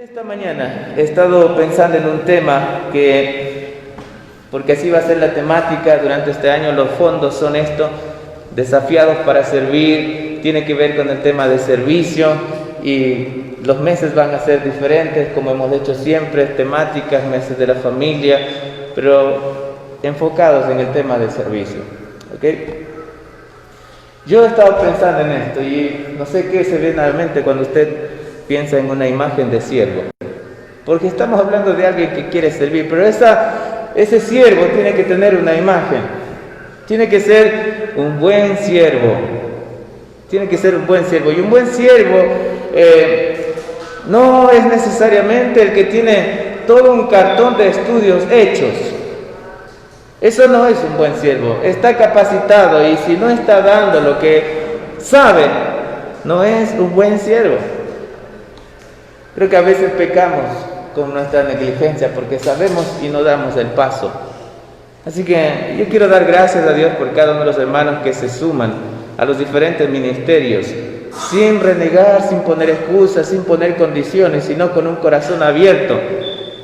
Esta mañana he estado pensando en un tema porque así va a ser la temática durante este año. Los fondos son esto, desafiados para servir, tiene que ver con el tema de servicio y los meses van a ser diferentes, como hemos hecho siempre, temáticas, meses de la familia, pero enfocados en el tema de servicio, ¿ok? Yo he estado pensando en esto y no sé qué se viene a la mente cuando usted piensa en una imagen de siervo, porque estamos hablando de alguien que quiere servir, pero ese siervo tiene que tener una imagen, tiene que ser un buen siervo, tiene que ser un buen siervo, y un buen siervo no es necesariamente el que tiene todo un cartón de estudios hechos. Eso no es un buen siervo, está capacitado y si no está dando lo que sabe, no es un buen siervo. Creo que a veces pecamos con nuestra negligencia porque sabemos y no damos el paso. Así que yo quiero dar gracias a Dios por cada uno de los hermanos que se suman a los diferentes ministerios, sin renegar, sin poner excusas, sin poner condiciones, sino con un corazón abierto,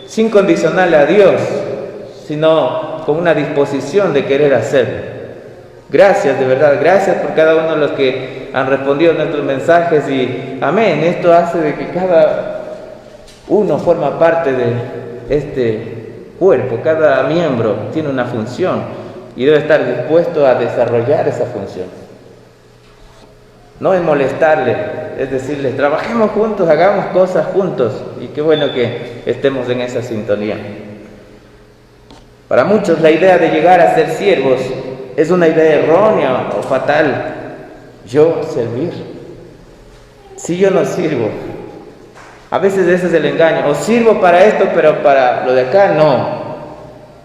sin condicionarle a Dios, sino con una disposición de querer hacerlo. Gracias, de verdad, gracias por cada uno de los que han respondido a nuestros mensajes y amén, esto hace de que cada uno forma parte de este cuerpo, cada miembro tiene una función y debe estar dispuesto a desarrollar esa función. No es molestarle, es decirle, trabajemos juntos, hagamos cosas juntos y qué bueno que estemos en esa sintonía. Para muchos la idea de llegar a ser siervos es una idea errónea o fatal. Yo servir. Si yo no sirvo. A veces ese es el engaño. O sirvo para esto, pero para lo de acá no.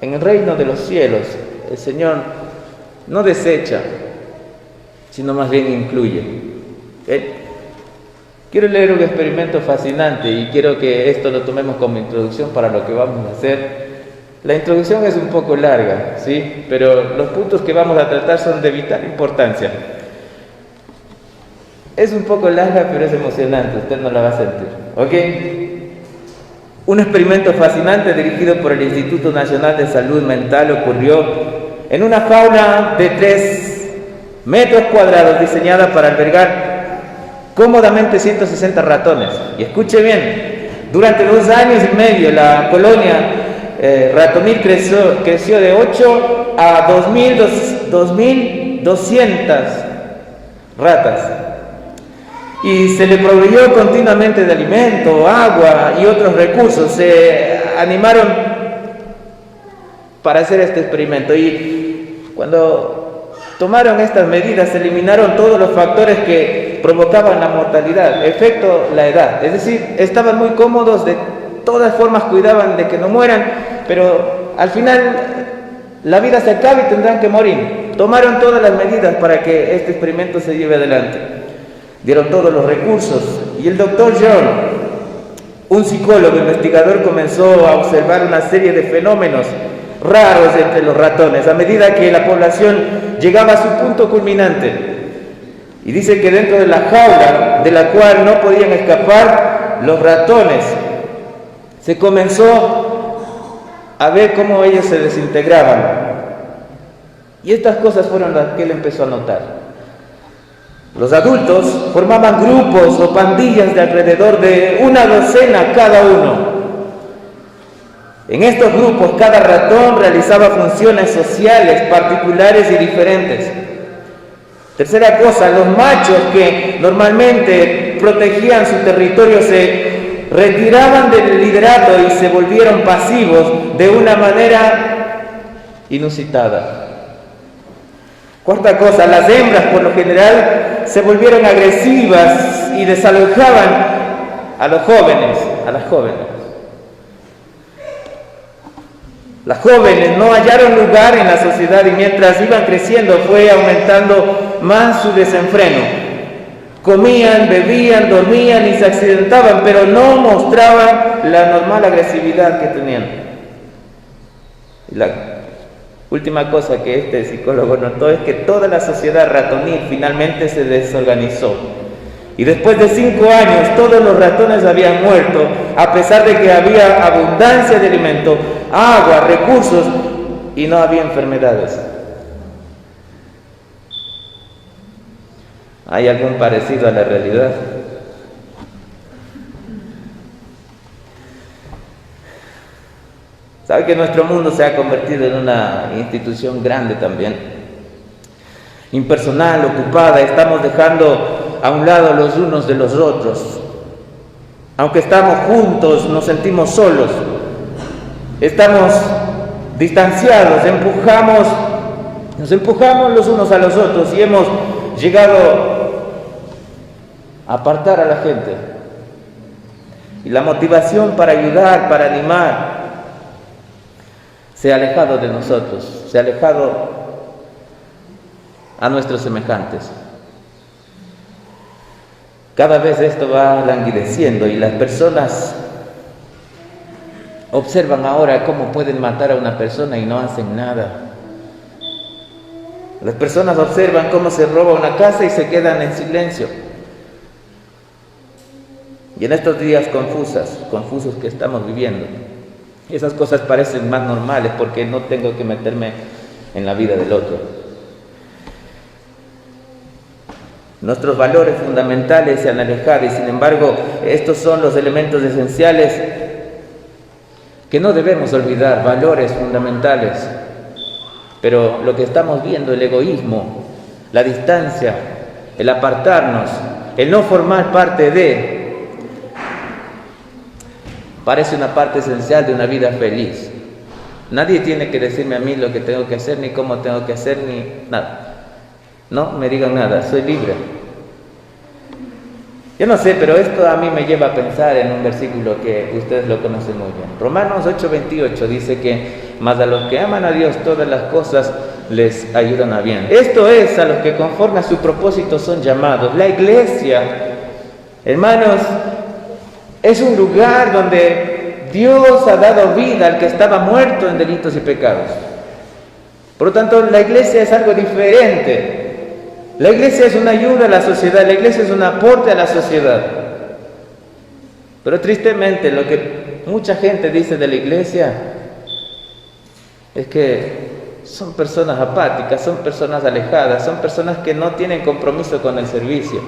En el reino de los cielos, el Señor no desecha, sino más bien incluye. Quiero leer un experimento fascinante y quiero que esto lo tomemos como introducción para lo que vamos a hacer. La introducción es un poco larga, ¿sí? Pero los puntos que vamos a tratar son de vital importancia. Es un poco larga, pero es emocionante, usted no la va a sentir, ¿ok? Un experimento fascinante dirigido por el Instituto Nacional de Salud Mental ocurrió en una jaula de 3 metros cuadrados diseñada para albergar cómodamente 160 ratones. Y escuche bien, durante 2 años y medio la colonia ratonil creció de 8 a 2.200 ratas y se le proveyó continuamente de alimento, agua y otros recursos. Se animaron para hacer este experimento y cuando tomaron estas medidas se eliminaron todos los factores que provocaban la mortalidad, excepto la edad. Es decir, estaban muy cómodos, de todas formas cuidaban de que no mueran, pero al final la vida se acaba y tendrán que morir. Tomaron todas las medidas para que este experimento se lleve adelante. Dieron todos los recursos y el doctor John, un psicólogo investigador, comenzó a observar una serie de fenómenos raros entre los ratones a medida que la población llegaba a su punto culminante. Y dice que dentro de la jaula, de la cual no podían escapar los ratones, se comenzó a ver cómo ellos se desintegraban. Y estas cosas fueron las que él empezó a notar. Los adultos formaban grupos o pandillas de alrededor de 1 docena cada uno. En estos grupos cada ratón realizaba funciones sociales particulares y diferentes. Tercera cosa, los machos que normalmente protegían su territorio se retiraban del liderato y se volvieron pasivos de una manera inusitada. Cuarta cosa, las hembras por lo general se volvieron agresivas y desalojaban a los jóvenes, a las jóvenes. Las jóvenes no hallaron lugar en la sociedad y mientras iban creciendo fue aumentando más su desenfreno. Comían, bebían, dormían y se accidentaban, pero no mostraban la normal agresividad que tenían. Y la última cosa que este psicólogo notó es que toda la sociedad ratonil finalmente se desorganizó. Y después de 5 años todos los ratones habían muerto, a pesar de que había abundancia de alimento, agua, recursos y no había enfermedades. ¿Hay algún parecido a la realidad? ¿Sabe que nuestro mundo se ha convertido en una institución grande también? Impersonal, ocupada, estamos dejando a un lado los unos de los otros. Aunque estamos juntos, nos sentimos solos. Estamos distanciados, nos empujamos los unos a los otros y hemos llegado a apartar a la gente. Y la motivación para ayudar, para animar, se ha alejado de nosotros, se ha alejado a nuestros semejantes. Cada vez esto va languideciendo y las personas observan ahora cómo pueden matar a una persona y no hacen nada. Las personas observan cómo se roba una casa y se quedan en silencio. Y en estos días confusos que estamos viviendo, esas cosas parecen más normales porque no tengo que meterme en la vida del otro. Nuestros valores fundamentales se han alejado y sin embargo estos son los elementos esenciales que no debemos olvidar, valores fundamentales. Pero lo que estamos viendo, el egoísmo, la distancia, el apartarnos, el no formar parte de, parece una parte esencial de una vida feliz. Nadie tiene que decirme a mí lo que tengo que hacer, ni cómo tengo que hacer, ni nada. No me digan nada, soy libre. Yo no sé, pero esto a mí me lleva a pensar en un versículo que ustedes lo conocen muy bien. Romanos 8:28 dice que mas a los que aman a Dios todas las cosas les ayudan a bien. Esto es, a los que conforme a su propósito son llamados. La iglesia, hermanos, es un lugar donde Dios ha dado vida al que estaba muerto en delitos y pecados. Por lo tanto, la iglesia es algo diferente. La iglesia es una ayuda a la sociedad, la iglesia es un aporte a la sociedad. Pero tristemente lo que mucha gente dice de la iglesia es que son personas apáticas, son personas alejadas, son personas que no tienen compromiso con el servicio,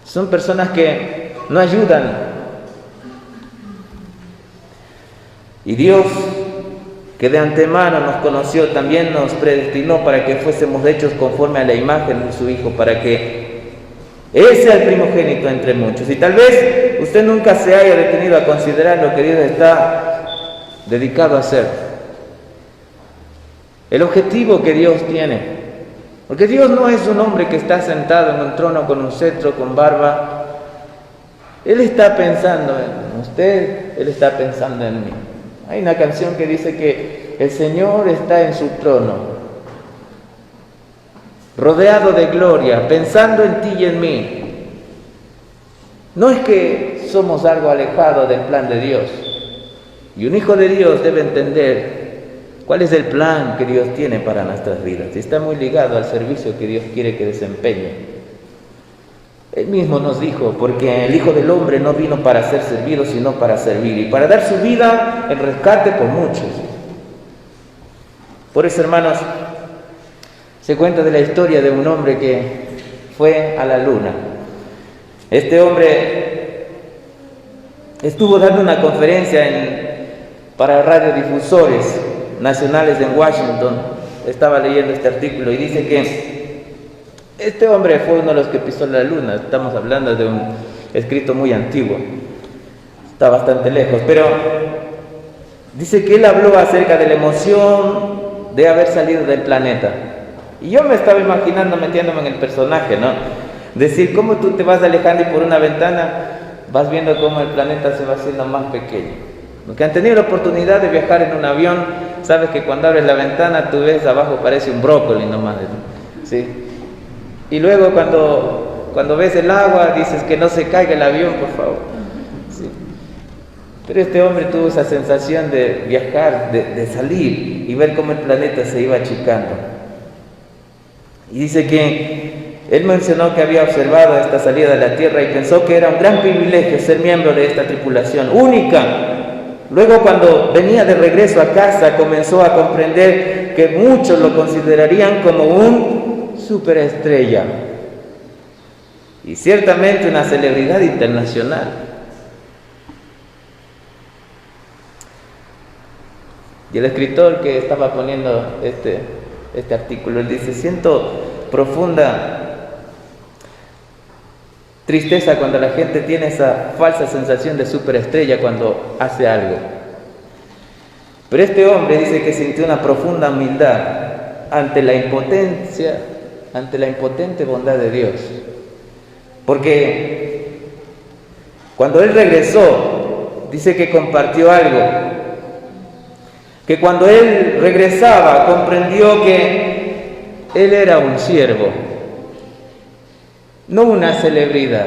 son personas que no ayudan. Y Dios, que de antemano nos conoció, también nos predestinó para que fuésemos hechos conforme a la imagen de su Hijo, para que Él sea el primogénito entre muchos. Y tal vez usted nunca se haya detenido a considerar lo que Dios está dedicado a hacer, el objetivo que Dios tiene. Porque Dios no es un hombre que está sentado en un trono con un cetro, con barba. Él está pensando en usted, Él está pensando en mí. Hay una canción que dice que el Señor está en su trono, rodeado de gloria, pensando en ti y en mí. No es que somos algo alejado del plan de Dios. Y un hijo de Dios debe entender cuál es el plan que Dios tiene para nuestras vidas. Y está muy ligado al servicio que Dios quiere que desempeñe. Él mismo nos dijo, porque el Hijo del Hombre no vino para ser servido, sino para servir y para dar su vida en rescate por muchos. Por eso, hermanos, se cuenta de la historia de un hombre que fue a la luna. Este hombre estuvo dando una conferencia para radiodifusores nacionales en Washington. Estaba leyendo este artículo y dice que este hombre fue uno de los que pisó la luna. Estamos hablando de un escrito muy antiguo, está bastante lejos, pero dice que él habló acerca de la emoción de haber salido del planeta. Y yo me estaba imaginando, metiéndome en el personaje, ¿no? Decir, cómo tú te vas alejando y por una ventana vas viendo cómo el planeta se va haciendo más pequeño. Los que han tenido la oportunidad de viajar en un avión, sabes que cuando abres la ventana tú ves abajo parece un brócoli nomás, ¿sí? Y luego cuando ves el agua dices que no se caiga el avión, por favor. Sí. Pero este hombre tuvo esa sensación de viajar, de salir y ver cómo el planeta se iba achicando. Y dice que Él mencionó que había observado esta salida de la tierra y pensó que era un gran privilegio ser miembro de esta tripulación única. Luego, cuando venía de regreso a casa, comenzó a comprender que muchos lo considerarían como un superestrella y ciertamente una celebridad internacional. Y el escritor que estaba poniendo este artículo, él dice: siento profunda tristeza cuando la gente tiene esa falsa sensación de superestrella cuando hace algo. Pero este hombre dice que sintió una profunda humildad ante la impotencia, ante la impotente bondad de Dios. Porque cuando él regresó, dice que compartió algo, que cuando él regresaba comprendió que él era un siervo, no una celebridad.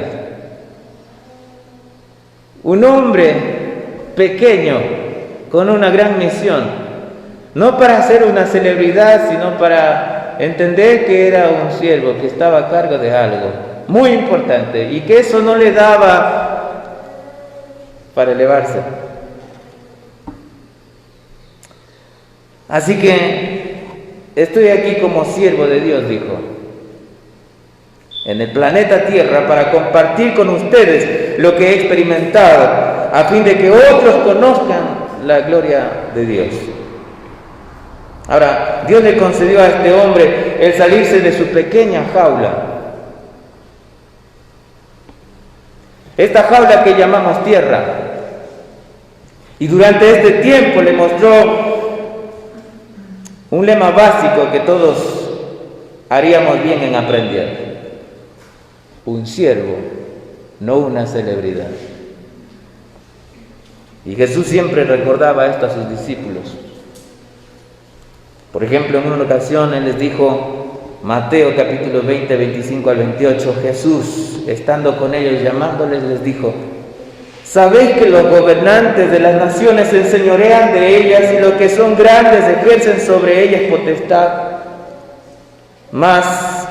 Un hombre pequeño con una gran misión, no para ser una celebridad, sino para entender que era un siervo que estaba a cargo de algo muy importante y que eso no le daba para elevarse. Así que estoy aquí como siervo de Dios, dijo, en el planeta Tierra para compartir con ustedes lo que he experimentado, a fin de que otros conozcan la gloria de Dios. Ahora, Dios le concedió a este hombre el salirse de su pequeña jaula. Esta jaula que llamamos tierra. Y durante este tiempo le mostró un lema básico que todos haríamos bien en aprender. Un siervo, no una celebridad. Y Jesús siempre recordaba esto a sus discípulos. Por ejemplo, en una ocasión Él les dijo, Mateo capítulo 20, 25 al 28, Jesús, estando con ellos, llamándoles, les dijo: ¿sabéis que los gobernantes de las naciones se enseñorean de ellas y los que son grandes ejercen sobre ellas potestad? Mas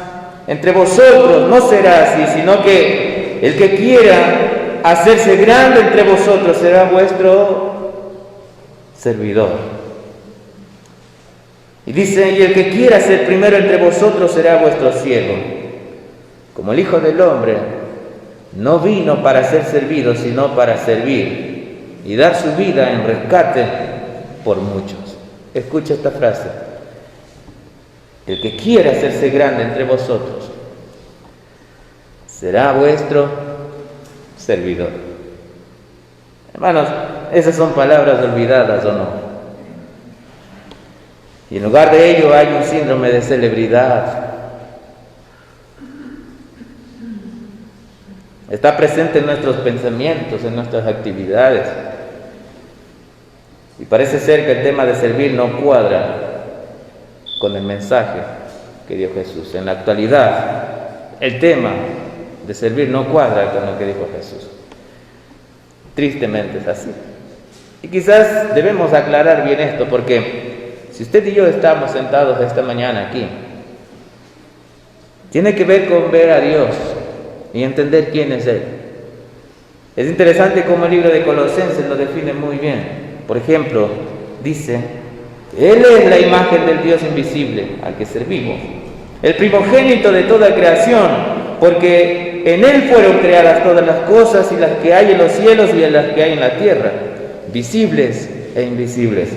entre vosotros no será así, sino que el que quiera hacerse grande entre vosotros será vuestro servidor. Y dice, y el que quiera ser primero entre vosotros será vuestro siervo. Como el Hijo del Hombre no vino para ser servido, sino para servir y dar su vida en rescate por muchos. Escucha esta frase. El que quiera hacerse grande entre vosotros será vuestro servidor. Hermanos, esas son palabras olvidadas, ¿o no? Y en lugar de ello hay un síndrome de celebridad. Está presente en nuestros pensamientos, en nuestras actividades. Y parece ser que el tema de servir no cuadra con el mensaje que dio Jesús. En la actualidad, el tema de servir no cuadra con lo que dijo Jesús. Tristemente es así. Y quizás debemos aclarar bien esto, porque si usted y yo estamos sentados esta mañana aquí, tiene que ver con ver a Dios y entender quién es Él. Es interesante cómo el libro de Colosenses lo define muy bien. Por ejemplo, dice: Él es la imagen del Dios invisible al que servimos, el primogénito de toda creación, porque en Él fueron creadas todas las cosas, y las que hay en los cielos y en las que hay en la tierra, visibles e invisibles.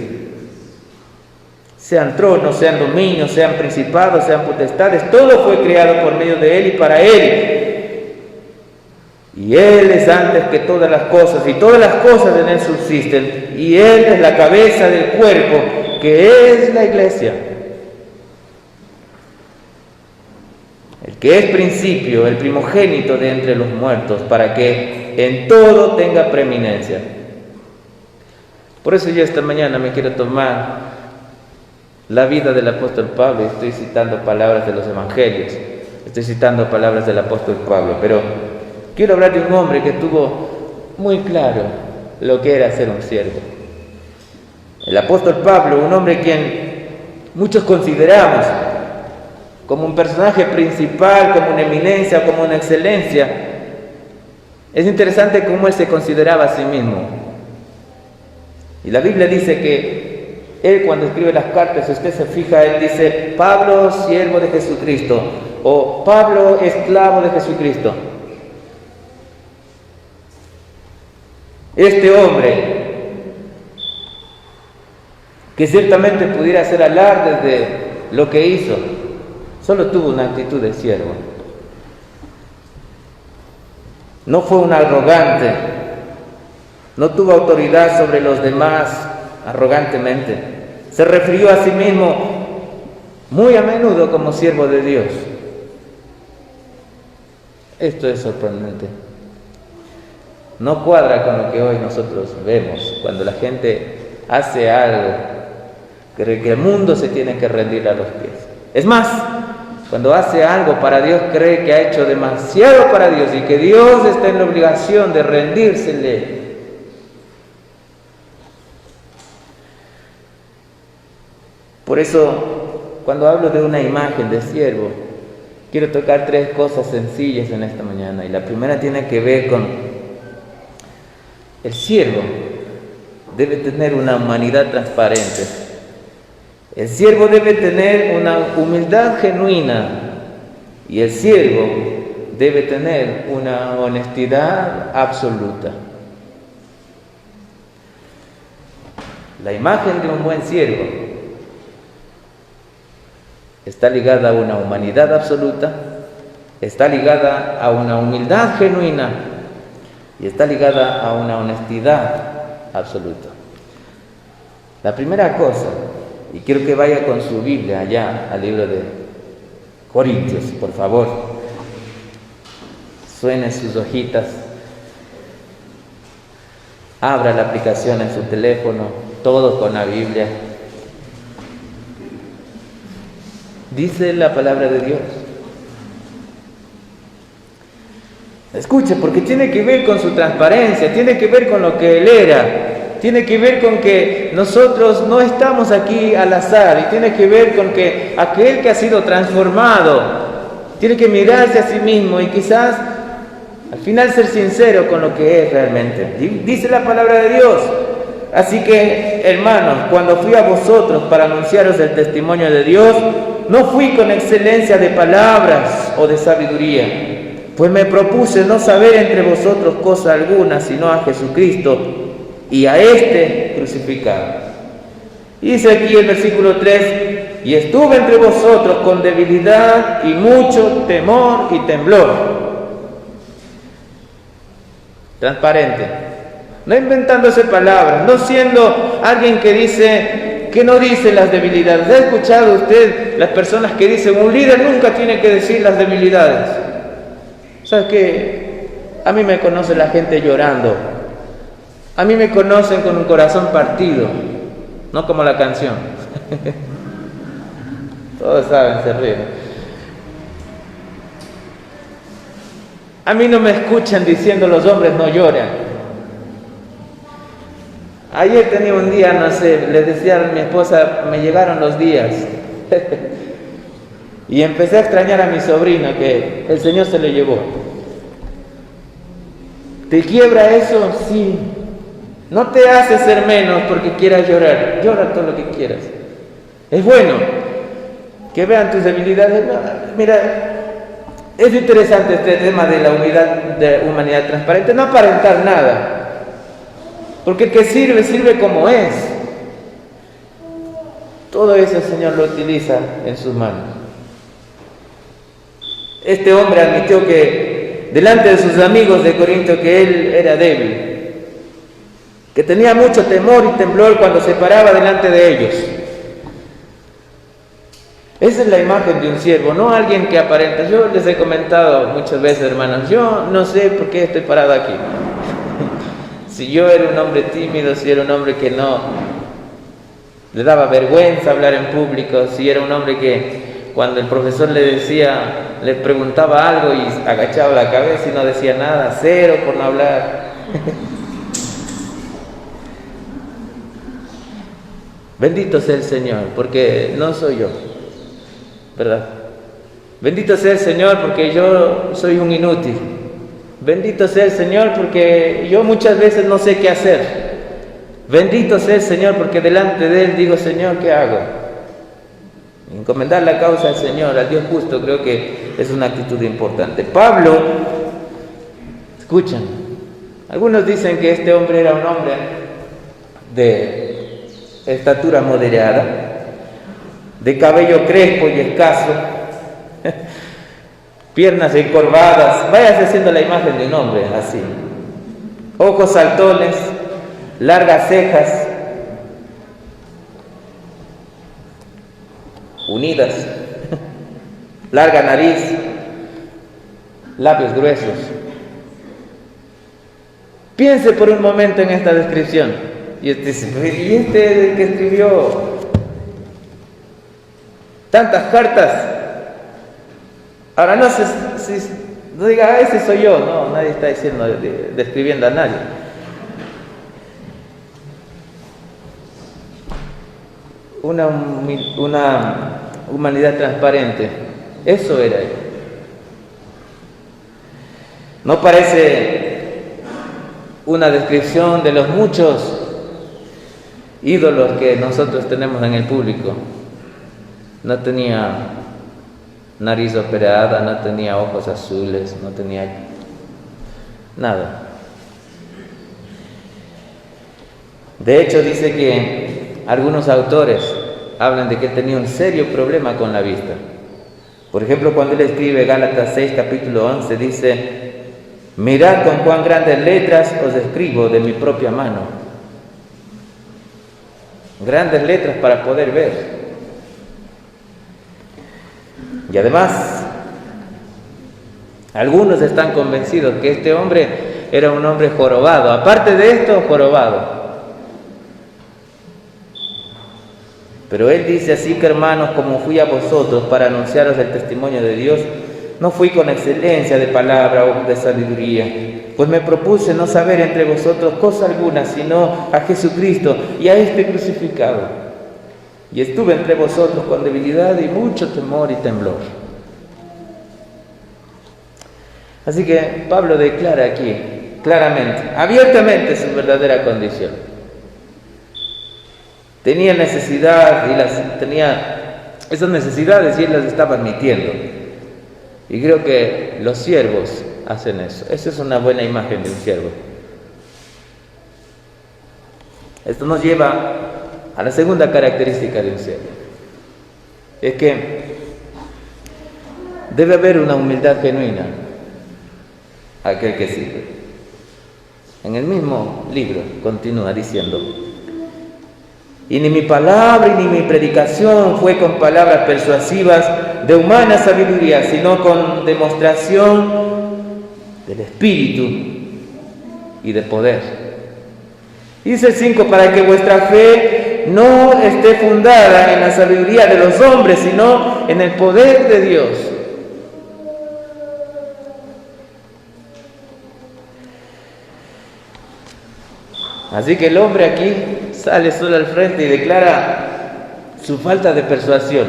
Sean tronos, sean dominios, sean principados, sean potestades, todo fue creado por medio de Él y para Él. Y Él es antes que todas las cosas, y todas las cosas en Él subsisten, y Él es la cabeza del cuerpo, que es la iglesia. El que es principio, el primogénito de entre los muertos, para que en todo tenga preeminencia. Por eso yo esta mañana me quiero tomar la vida del apóstol Pablo. Estoy citando palabras de los evangelios, estoy citando palabras del apóstol Pablo, pero quiero hablar de un hombre que tuvo muy claro lo que era ser un siervo. El apóstol Pablo, un hombre quien muchos consideramos como un personaje principal, como una eminencia, como una excelencia. Es interesante cómo él se consideraba a sí mismo. Y la Biblia dice que él, cuando escribe las cartas, si usted se fija, él dice: Pablo, siervo de Jesucristo, o Pablo, esclavo de Jesucristo. Este hombre, que ciertamente pudiera hacer alarde de lo que hizo, solo tuvo una actitud de siervo. No fue un arrogante, no tuvo autoridad sobre los demás arrogantemente. Se refirió a sí mismo muy a menudo como siervo de Dios. Esto es sorprendente. No cuadra con lo que hoy nosotros vemos, cuando la gente hace algo, cree que el mundo se tiene que rendir a los pies. Es más, cuando hace algo para Dios, cree que ha hecho demasiado para Dios y que Dios está en la obligación de rendírsele. Por eso, cuando hablo de una imagen de siervo, quiero tocar 3 cosas sencillas en esta mañana. Y la primera tiene que ver con el siervo. Debe tener una humanidad transparente. El siervo debe tener una humildad genuina. Y el siervo debe tener una honestidad absoluta. La imagen de un buen siervo está ligada a una humanidad absoluta, está ligada a una humildad genuina y está ligada a una honestidad absoluta. La primera cosa, y quiero que vaya con su Biblia allá al libro de Corintios, por favor. Suene sus hojitas, abra la aplicación en su teléfono, todo con la Biblia. Dice la palabra de Dios. Escuche, porque tiene que ver con su transparencia, tiene que ver con lo que Él era, tiene que ver con que nosotros no estamos aquí al azar, y tiene que ver con que aquel que ha sido transformado tiene que mirarse a sí mismo y quizás al final ser sincero con lo que es realmente. Dice la palabra de Dios. Así que, hermanos, cuando fui a vosotros para anunciaros el testimonio de Dios, no fui con excelencia de palabras o de sabiduría, pues me propuse no saber entre vosotros cosa alguna, sino a Jesucristo y a este crucificado. Y dice aquí el versículo 3: y estuve entre vosotros con debilidad y mucho temor y temblor. Transparente. No inventándose palabras, no siendo alguien que no dice las debilidades. ¿Ha escuchado usted las personas que dicen: un líder nunca tiene que decir las debilidades? ¿Sabes qué? A mí me conoce la gente llorando. A mí me conocen con un corazón partido, no como la canción. Todos saben, se ríen. A mí no me escuchan diciendo: los hombres no lloran. Ayer tenía un día, no sé, le decía a mi esposa: me llegaron los días. Y empecé a extrañar a mi sobrino, que el Señor se lo llevó. ¿Te quiebra eso? Sí. No te hace ser menos porque quieras llorar. Llora todo lo que quieras. Es bueno que vean tus debilidades. No, mira, es interesante este tema de la humanidad transparente. No aparentar nada. Porque el que sirve, sirve como es. Todo eso el Señor lo utiliza en sus manos. Este hombre admitió que delante de sus amigos de Corinto que él era débil, que tenía mucho temor y temblor cuando se paraba delante de ellos. Esa es la imagen de un siervo, no alguien que aparenta. Yo les he comentado muchas veces, hermanos, yo no sé por qué estoy parado aquí. Si yo era un hombre tímido, si era un hombre que no le daba vergüenza hablar en público, si era un hombre que cuando el profesor le preguntaba algo y agachaba la cabeza y no decía nada, 0 por no hablar. Bendito sea el Señor, porque no soy yo, ¿verdad? Bendito sea el Señor porque yo soy un inútil. Bendito sea el Señor porque yo muchas veces no sé qué hacer. Bendito sea el Señor porque delante de Él digo, Señor, ¿qué hago? Encomendar la causa al Señor, al Dios justo, creo que es una actitud importante. Pablo, escuchan, algunos dicen que este hombre era un hombre de estatura moderada, de cabello crespo y escaso, piernas encorvadas, váyase haciendo la imagen de un hombre así, ojos saltones, largas cejas, unidas, larga nariz, labios gruesos. Piense por un momento en esta descripción. Y usted dice, ¿y este que escribió tantas cartas? Ahora no sé si no diga, ese soy yo. No, nadie está diciendo, describiendo a nadie. Una humanidad transparente. Eso era él. No parece una descripción de los muchos ídolos que nosotros tenemos en el público. No tenía nariz operada, no tenía ojos azules, no tenía nada. De hecho, dice que algunos autores hablan de que tenía un serio problema con la vista. Por ejemplo, cuando él escribe Gálatas 6, capítulo 11, dice: mirad con cuán grandes letras os escribo de mi propia mano. Grandes letras para poder ver. Y además, algunos están convencidos que este hombre era un hombre jorobado. Aparte de esto, jorobado. Pero él dice: así que hermanos, como fui a vosotros para anunciaros el testimonio de Dios, no fui con excelencia de palabra o de sabiduría, pues me propuse no saber entre vosotros cosa alguna, sino a Jesucristo y a este crucificado. Y estuve entre vosotros con debilidad y mucho temor y temblor. Así que Pablo declara aquí, claramente, abiertamente, su verdadera condición. Tenía necesidad y tenía esas necesidades y él las estaba admitiendo. Y creo que los siervos hacen eso. Esa es una buena imagen de un siervo. Esto nos lleva a la segunda característica de un siervo. Es que debe haber una humildad genuina a aquel que sirve. En el mismo libro continúa diciendo: y ni mi palabra y ni mi predicación fue con palabras persuasivas de humana sabiduría, sino con demostración del Espíritu y de poder. Dice el 5, para que vuestra fe no esté fundada en la sabiduría de los hombres, sino en el poder de Dios. Así que el hombre aquí sale solo al frente y declara su falta de persuasión.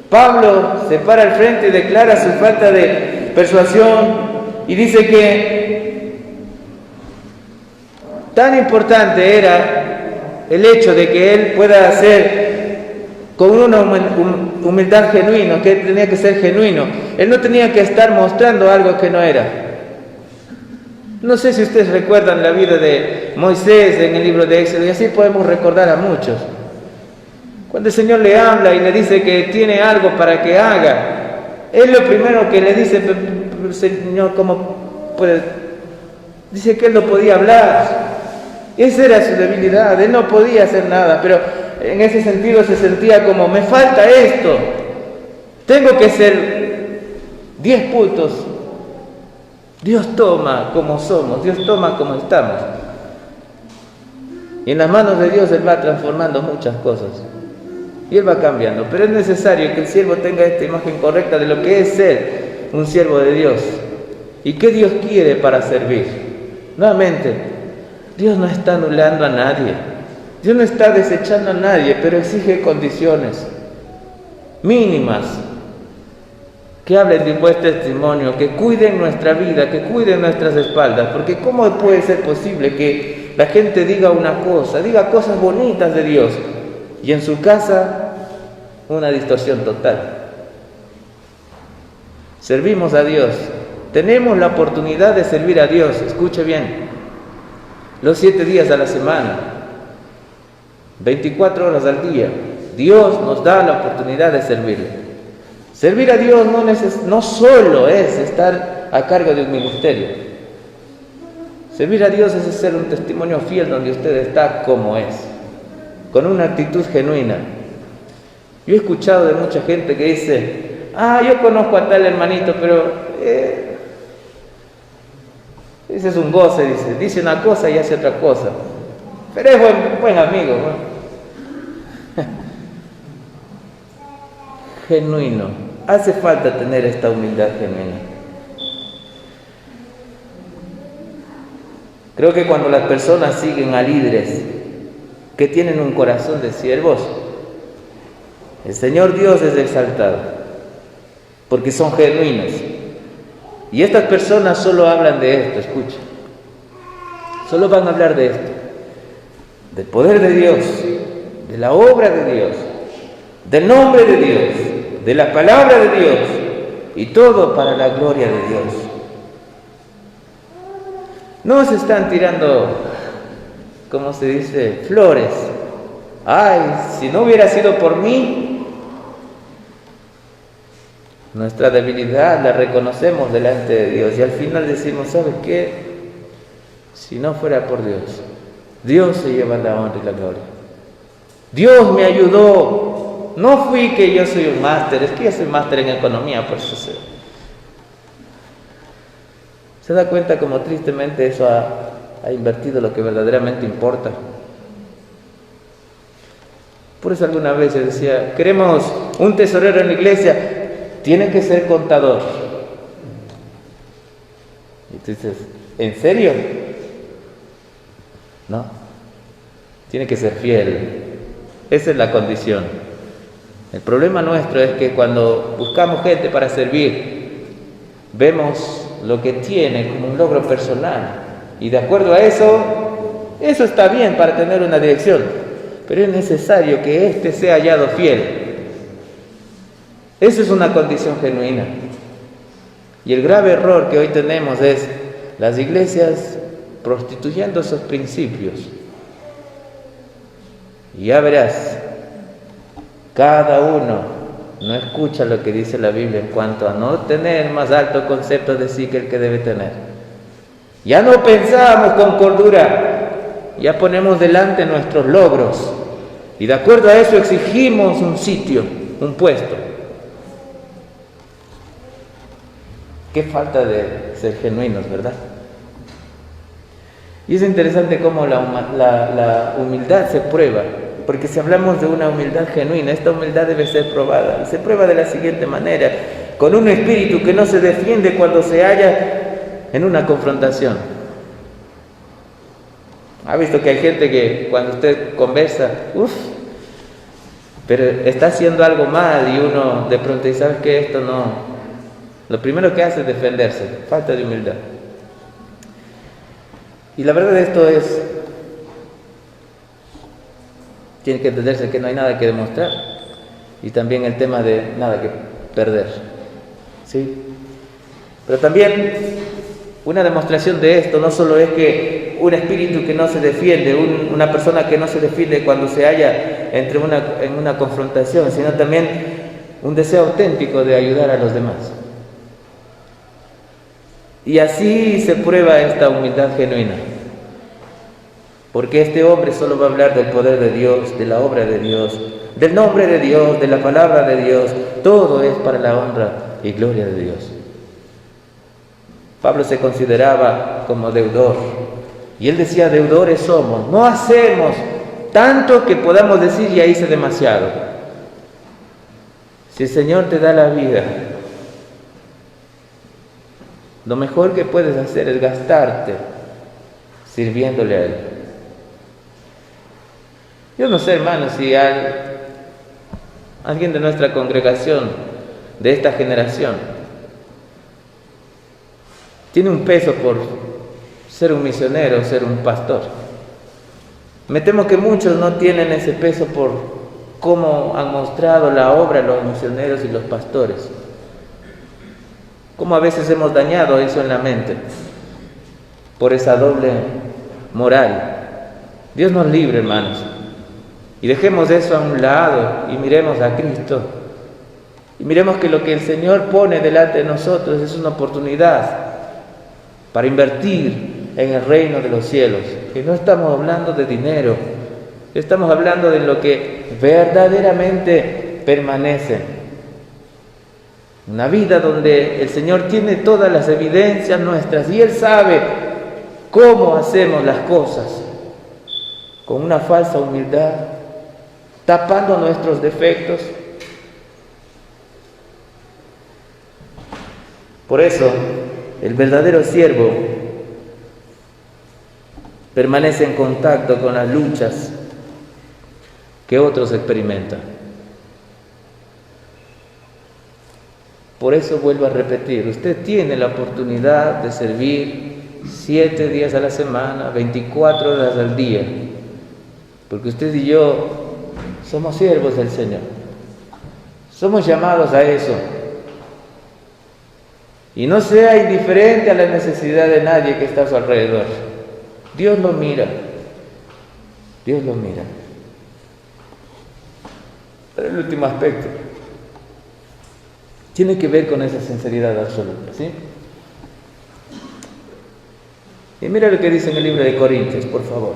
Pablo se para al frente y declara su falta de persuasión y dice que tan importante era el hecho de que él pueda hacer con una humildad genuina, que él tenía que ser genuino. Él no tenía que estar mostrando algo que no era. No sé si ustedes recuerdan la vida de Moisés en el libro de Éxodo, y así podemos recordar a muchos. Cuando el Señor le habla y le dice que tiene algo para que haga, él lo primero que le dice: Señor, ¿cómo puede? Dice que él no podía hablar. Esa era su debilidad, él no podía hacer nada, pero en ese sentido se sentía como: me falta esto, tengo que ser 10 puntos. Dios toma como somos, Dios toma como estamos. Y en las manos de Dios Él va transformando muchas cosas. Y Él va cambiando. Pero es necesario que el siervo tenga esta imagen correcta de lo que es ser un siervo de Dios. Y qué Dios quiere para servir. Nuevamente, Dios no está anulando a nadie. Dios no está desechando a nadie, pero exige condiciones mínimas. que hablen de un buen testimonio, que cuiden nuestra vida, que cuiden nuestras espaldas, porque ¿cómo puede ser posible que la gente diga una cosa, diga cosas bonitas de Dios y en su casa una distorsión total? Servimos a Dios, tenemos la oportunidad de servir a Dios, escuche bien, los 7 días a la semana, 24 horas al día, Dios nos da la oportunidad de servirle. Servir a Dios no solo es estar a cargo de un ministerio. Servir a Dios es ser un testimonio fiel donde usted está como es, con una actitud genuina. Yo he escuchado de mucha gente que dice, yo conozco a tal hermanito, pero ese es un goce, dice una cosa y hace otra cosa, pero es buen amigo, ¿no? Genuino, hace falta tener esta humildad genuina. Creo que cuando las personas siguen a líderes que tienen un corazón de siervos, el Señor Dios es exaltado, porque son genuinos. Y estas personas solo hablan de esto, escucha. Solo van a hablar de esto, del poder de Dios, de la obra de Dios, del nombre de Dios, de la palabra de Dios, y todo para la gloria de Dios. No se están tirando, como se dice, flores. Ay, si no hubiera sido por mí. Nuestra debilidad la reconocemos delante de Dios y al final decimos, ¿sabes qué? Si no fuera por Dios, Dios se lleva la honra y la gloria. Dios me ayudó. No fui que yo soy un máster, es que yo soy máster en economía, por eso se da cuenta como tristemente eso ha invertido lo que verdaderamente importa. Por eso alguna vez yo decía, queremos un tesorero en la iglesia, tiene que ser contador. Y tú dices, ¿en serio? No, tiene que ser fiel. Esa es la condición. El problema nuestro es que cuando buscamos gente para servir, vemos lo que tiene como un logro personal. Y de acuerdo a eso está bien para tener una dirección. Pero es necesario que éste sea hallado fiel. Esa es una condición genuina. Y el grave error que hoy tenemos es las iglesias prostituyendo esos principios. Y ya verás, cada uno no escucha lo que dice la Biblia en cuanto a no tener más alto concepto de sí que el que debe tener. Ya no pensamos con cordura, ya ponemos delante nuestros logros y de acuerdo a eso exigimos un sitio, un puesto. Qué falta de ser genuinos, ¿verdad? Y es interesante cómo la humildad se prueba. Porque si hablamos de una humildad genuina, esta humildad debe ser probada. Y se prueba de la siguiente manera, con un espíritu que no se defiende cuando se halla en una confrontación. ¿Ha visto que hay gente que cuando usted conversa, pero está haciendo algo mal y uno de pronto dice, ¿sabes qué? Esto no. Lo primero que hace es defenderse, falta de humildad. Y la verdad de esto es, tiene que entenderse que no hay nada que demostrar y también el tema de nada que perder, ¿sí? Pero también una demostración de esto no solo es que un espíritu que no se defiende, una persona que no se defiende cuando se halla en una confrontación, sino también un deseo auténtico de ayudar a los demás. Y así se prueba esta humildad genuina. Porque este hombre solo va a hablar del poder de Dios, de la obra de Dios, del nombre de Dios, de la palabra de Dios. Todo es para la honra y gloria de Dios. Pablo se consideraba como deudor. Y él decía, deudores somos. No hacemos tanto que podamos decir, ya hice demasiado. Si el Señor te da la vida, lo mejor que puedes hacer es gastarte sirviéndole a Él. Yo no sé, hermanos, si alguien de nuestra congregación, de esta generación, tiene un peso por ser un misionero, ser un pastor. Me temo que muchos no tienen ese peso por cómo han mostrado la obra los misioneros y los pastores. Cómo a veces hemos dañado eso en la mente por esa doble moral. Dios nos libre, hermanos. Y dejemos eso a un lado y miremos a Cristo. Y miremos que lo que el Señor pone delante de nosotros es una oportunidad para invertir en el reino de los cielos. Que no estamos hablando de dinero, estamos hablando de lo que verdaderamente permanece. Una vida donde el Señor tiene todas las evidencias nuestras y Él sabe cómo hacemos las cosas, con una falsa humildad, tapando nuestros defectos. Por eso, el verdadero siervo permanece en contacto con las luchas que otros experimentan. Por eso vuelvo a repetir, usted tiene la oportunidad de servir 7 días a la semana, 24 horas al día, porque usted y yo somos siervos del Señor, somos llamados a eso. Y no sea indiferente a la necesidad de nadie que está a su alrededor. Dios lo mira. Dios lo mira. Pero el último aspecto tiene que ver con esa sinceridad absoluta, ¿sí? Y mira lo que dice en el libro de Corintios, por favor.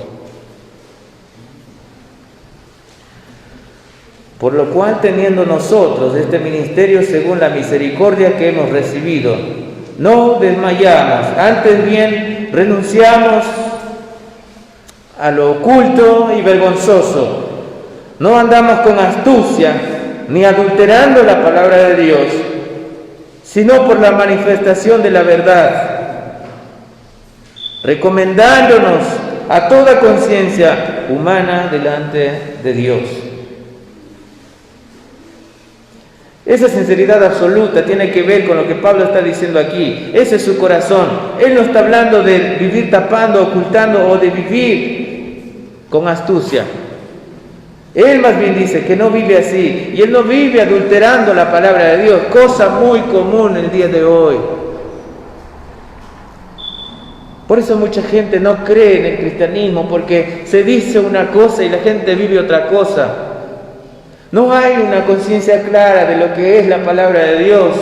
Por lo cual, teniendo nosotros este ministerio según la misericordia que hemos recibido, no desmayamos, antes bien renunciamos a lo oculto y vergonzoso. No andamos con astucia, ni adulterando la palabra de Dios, sino por la manifestación de la verdad, recomendándonos a toda conciencia humana delante de Dios. Esa sinceridad absoluta tiene que ver con lo que Pablo está diciendo aquí. Ese es su corazón. Él no está hablando de vivir tapando, ocultando o de vivir con astucia. Él más bien dice que no vive así. Y él no vive adulterando la palabra de Dios, cosa muy común el día de hoy. Por eso mucha gente no cree en el cristianismo, porque se dice una cosa y la gente vive otra cosa. No hay una conciencia clara de lo que es la palabra de Dios.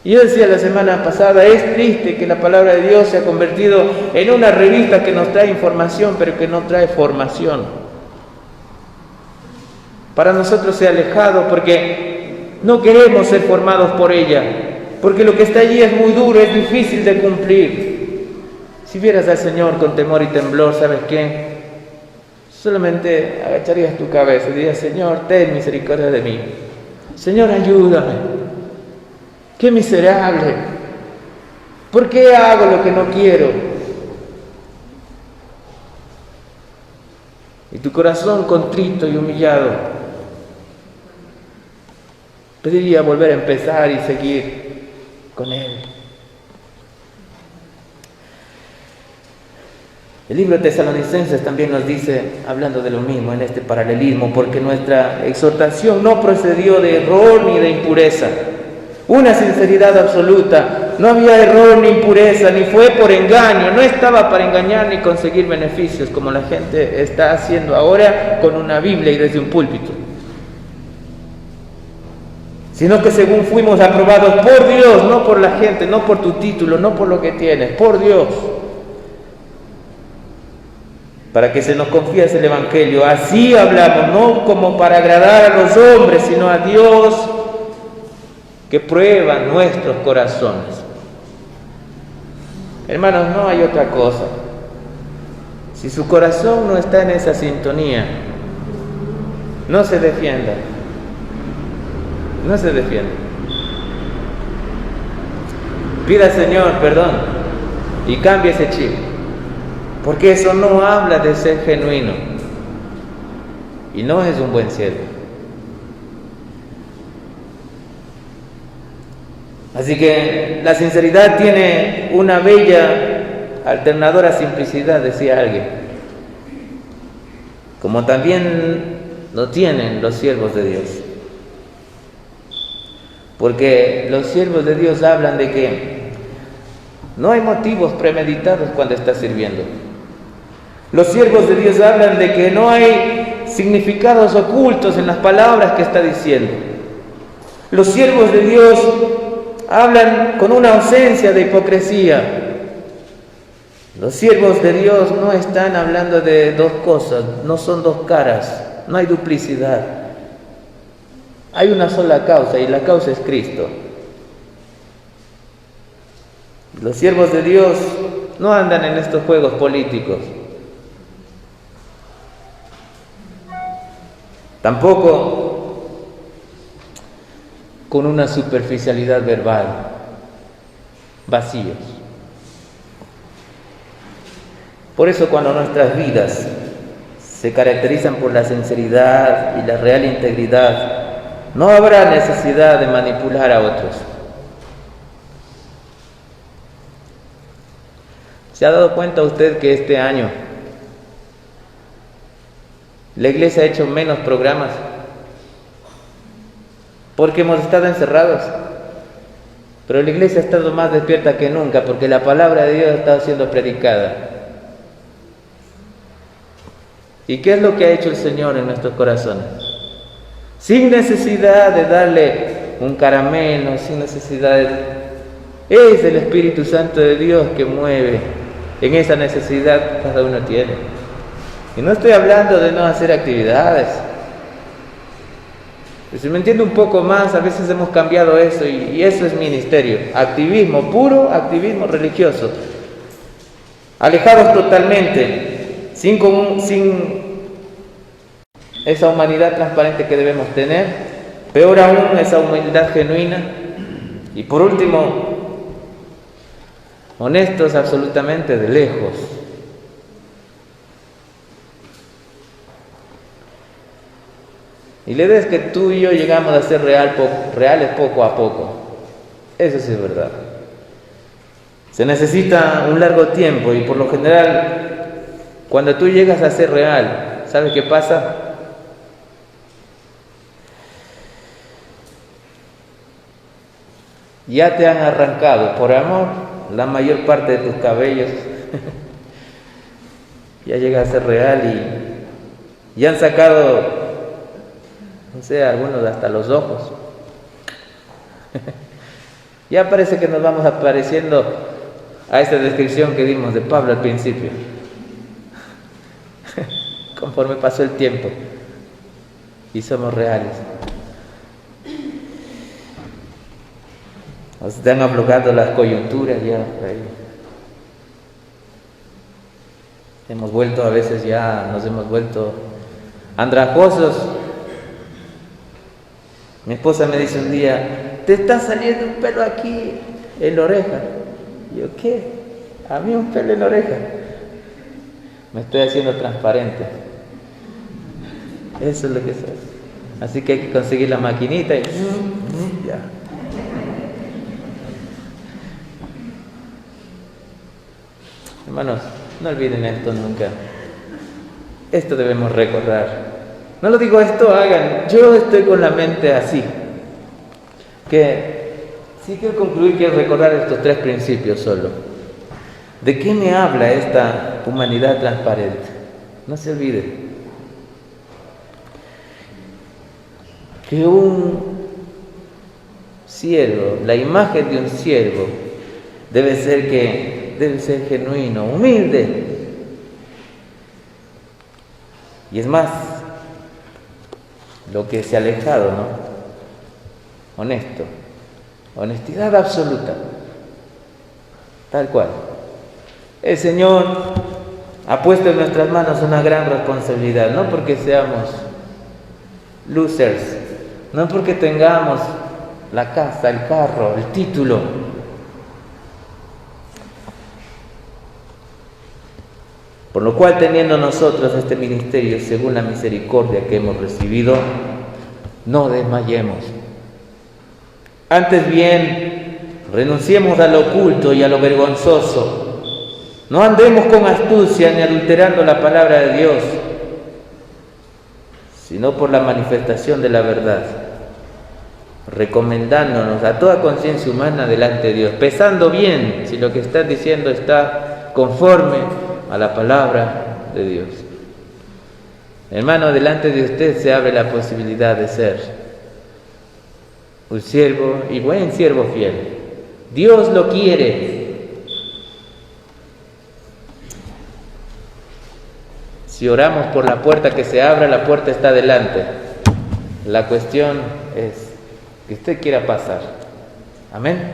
Y yo decía la semana pasada, es triste que la palabra de Dios se ha convertido en una revista que nos trae información, pero que no trae formación. Para nosotros se ha alejado porque no queremos ser formados por ella, porque lo que está allí es muy duro, es difícil de cumplir. Si vieras al Señor con temor y temblor, ¿sabes qué? Solamente agacharías tu cabeza y dirías: Señor, ten misericordia de mí. Señor, ayúdame. ¡Qué miserable! ¿Por qué hago lo que no quiero? Y tu corazón contrito y humillado pediría volver a empezar y seguir con Él. El libro de Tesalonicenses también nos dice, hablando de lo mismo, en este paralelismo, porque nuestra exhortación no procedió de error ni de impureza. Una sinceridad absoluta, no había error ni impureza, ni fue por engaño, no estaba para engañar ni conseguir beneficios, como la gente está haciendo ahora con una Biblia y desde un púlpito. Sino que según fuimos aprobados por Dios, no por la gente, no por tu título, no por lo que tienes, por Dios. Para que se nos confiese el Evangelio. Así hablamos, no como para agradar a los hombres, sino a Dios que prueba nuestros corazones. Hermanos, no hay otra cosa. Si su corazón no está en esa sintonía, no se defienda. No se defienda. Pida al Señor perdón y cambie ese chip. Porque eso no habla de ser genuino. Y no es un buen siervo. Así que la sinceridad tiene una bella alternadora simplicidad, decía alguien, como también lo tienen los siervos de Dios. Porque los siervos de Dios hablan de que no hay motivos premeditados cuando estás sirviendo. Los siervos de Dios hablan de que no hay significados ocultos en las palabras que está diciendo. Los siervos de Dios hablan con una ausencia de hipocresía. Los siervos de Dios no están hablando de dos cosas, no son dos caras, no hay duplicidad. Hay una sola causa y la causa es Cristo. Los siervos de Dios no andan en estos juegos políticos. Tampoco con una superficialidad verbal, vacíos. Por eso cuando nuestras vidas se caracterizan por la sinceridad y la real integridad, no habrá necesidad de manipular a otros. ¿Se ha dado cuenta usted que este año la iglesia ha hecho menos programas? Porque hemos estado encerrados. Pero la iglesia ha estado más despierta que nunca, porque la palabra de Dios ha estado siendo predicada. ¿Y qué es lo que ha hecho el Señor en nuestros corazones? Sin necesidad de darle un caramelo, sin necesidad de... Es el Espíritu Santo de Dios que mueve en esa necesidad que cada uno tiene. Y no estoy hablando de no hacer actividades. Si me entiende un poco más, a veces hemos cambiado eso y eso es ministerio. Activismo puro, activismo religioso. Alejados totalmente, sin esa humanidad transparente que debemos tener. Peor aún, esa humildad genuina. Y por último, honestos absolutamente de lejos. Y la idea es que tú y yo llegamos a ser reales poco a poco. Eso sí es verdad. Se necesita un largo tiempo y por lo general, cuando tú llegas a ser real, ¿sabes qué pasa? Ya te han arrancado por amor la mayor parte de tus cabellos. Ya llegas a ser real y ya han sacado, no sé, algunos hasta los ojos. Ya parece que nos vamos apareciendo a esta descripción que dimos de Pablo al principio. Conforme pasó el tiempo y somos reales. Nos están aflojando las coyunturas ya. Hemos vuelto a veces ya, nos hemos vuelto andrajosos. Mi esposa me dice un día, te está saliendo un pelo aquí en la oreja. Y yo, ¿qué? A mí un pelo en la oreja. Me estoy haciendo transparente. Eso es lo que soy. Así que hay que conseguir la maquinita y ya. Hermanos, no olviden esto nunca. Esto debemos recordar. No lo digo esto, hagan. Yo estoy con la mente así. Que sí quiero concluir, quiero recordar estos tres principios solo. ¿De qué me habla esta humanidad transparente? No se olvide. Que un siervo, la imagen de un siervo, debe ser genuino, humilde. Y es más, lo que se ha alejado, ¿no? Honesto, honestidad absoluta, tal cual. El Señor ha puesto en nuestras manos una gran responsabilidad, no porque seamos losers, no porque tengamos la casa, el carro, el título. Por lo cual, teniendo nosotros este ministerio según la misericordia que hemos recibido, no desmayemos. Antes bien, Renunciemos a lo oculto y a lo vergonzoso. No andemos con astucia ni adulterando la palabra de Dios, sino por la manifestación de la verdad, recomendándonos a toda conciencia humana delante de Dios, pesando bien si lo que está diciendo está conforme a la palabra de Dios. Hermano, delante de usted se abre la posibilidad de ser un siervo y buen siervo fiel. Dios lo quiere. Si oramos por la puerta que se abra, la puerta está delante. La cuestión es que usted quiera pasar. Amén.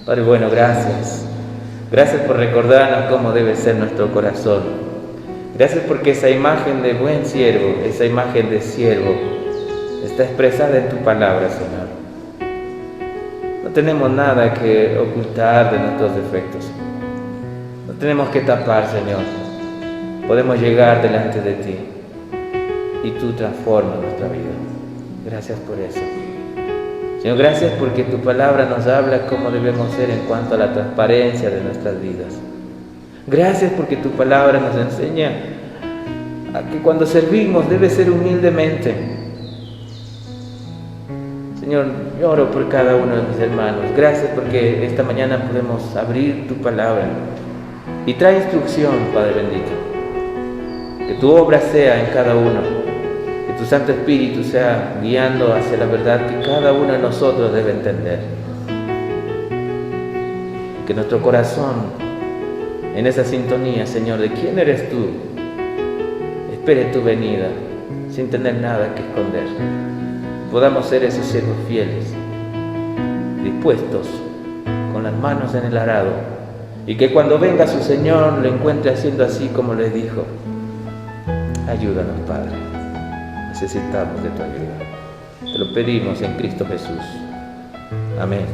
Padre bueno, gracias. Gracias por recordarnos cómo debe ser nuestro corazón. Gracias porque esa imagen de buen siervo, esa imagen de siervo, está expresada en tu palabra, Señor. No tenemos nada que ocultar de nuestros defectos. No tenemos que tapar, Señor. Podemos llegar delante de ti y tú transformas nuestra vida. Gracias por eso. Señor, gracias porque tu palabra nos habla cómo debemos ser en cuanto a la transparencia de nuestras vidas. Gracias porque tu palabra nos enseña a que cuando servimos debe ser humildemente. Señor, yo oro por cada uno de mis hermanos. Gracias porque esta mañana podemos abrir tu palabra y trae instrucción, Padre bendito. Que tu obra sea en cada uno, que tu Santo Espíritu sea guiando hacia la verdad que cada uno de nosotros debe entender. Que nuestro corazón, en esa sintonía, Señor, de quién eres tú, espere tu venida sin tener nada que esconder. Podamos ser esos siervos fieles, dispuestos, con las manos en el arado, y que cuando venga su Señor lo encuentre haciendo así como le dijo. Ayúdanos, Padre, necesitamos de tu ayuda. Te lo pedimos en Cristo Jesús. Amén.